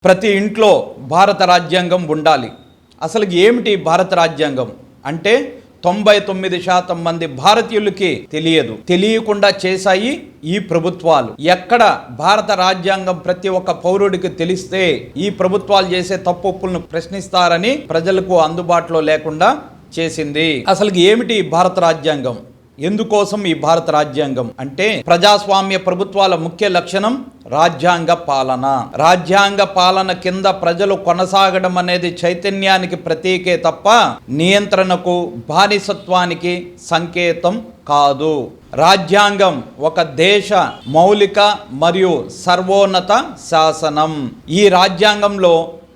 ప్రతి ఇంట్లో భారత రాజ్యాంగం ఉండాలి. అసలు ఏమిటి భారత రాజ్యాంగం అంటే 99% మంది భారతీయులకి తెలియదు. తెలియకుండా చేశాయి ఈ ప్రభుత్వాలు. ఎక్కడ భారత రాజ్యాంగం ప్రతి ఒక్క పౌరుడికి తెలిస్తే ఈ ప్రభుత్వాలు చేసే తప్పులను ప్రశ్నిస్తారని ప్రజలకు అందుబాటులో లేకుండా చేసింది. అసలు ఏమిటి భారత రాజ్యాంగం? ఎందుకోసం ఈ భారత రాజ్యాంగం అంటే ప్రజాస్వామ్య ప్రభుత్వాల ముఖ్య లక్షణం రాజ్యాంగ పాలన. రాజ్యాంగ పాలన కింద ప్రజలు కొనసాగడం అనేది చైతన్యానికి ప్రతీకే తప్ప నియంత్రణకు, బానిసత్వానికి సంకేతం కాదు. రాజ్యాంగం ఒక దేశ మౌలిక మరియు సర్వోన్నత శాసనం. ఈ రాజ్యాంగంలో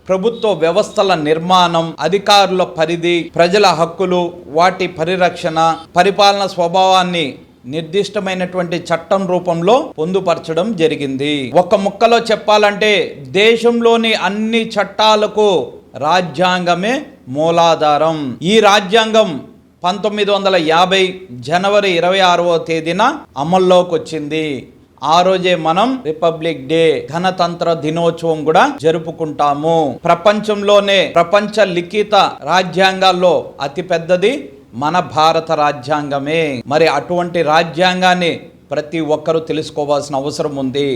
ప్రభుత్వ వ్యవస్థల నిర్మాణం, అధికారుల పరిధి, ప్రజల హక్కులు, వాటి పరిరక్షణ, పరిపాలన స్వభావాన్ని నిర్దిష్టమైనటువంటి చట్టం రూపంలో పొందుపరచడం జరిగింది. ఒక ముక్కలో చెప్పాలంటే దేశంలోని అన్ని చట్టాలకు రాజ్యాంగమే మూలాధారం. ఈ రాజ్యాంగం 1950 జనవరి 26వ తేదీన అమల్లోకి వచ్చింది. ఆ రోజే మనం రిపబ్లిక్ డే, గణతంత్ర దినోత్సవం కూడా జరుపుకుంటాము. ప్రపంచంలోనే ప్రపంచ లిఖిత రాజ్యాంగాల్లో అతిపెద్దది మన భారత రాజ్యాంగమే. మరి అటువంటి రాజ్యాంగాన్ని ప్రతి ఒక్కరూ తెలుసుకోవాల్సిన అవసరం ఉంది.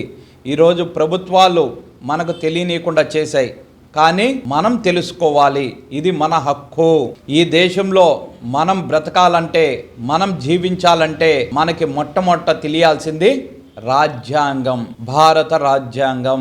ఈరోజు ప్రభుత్వాలు మనకు తెలియనీయకుండా చేశాయి, కానీ మనం తెలుసుకోవాలి. ఇది మన హక్కు. ఈ దేశంలో మనం బ్రతకాలంటే, మనం జీవించాలంటే మనకి మొట్టమొదట తెలియాల్సింది రాజ్యాంగం, భారత రాజ్యాంగం.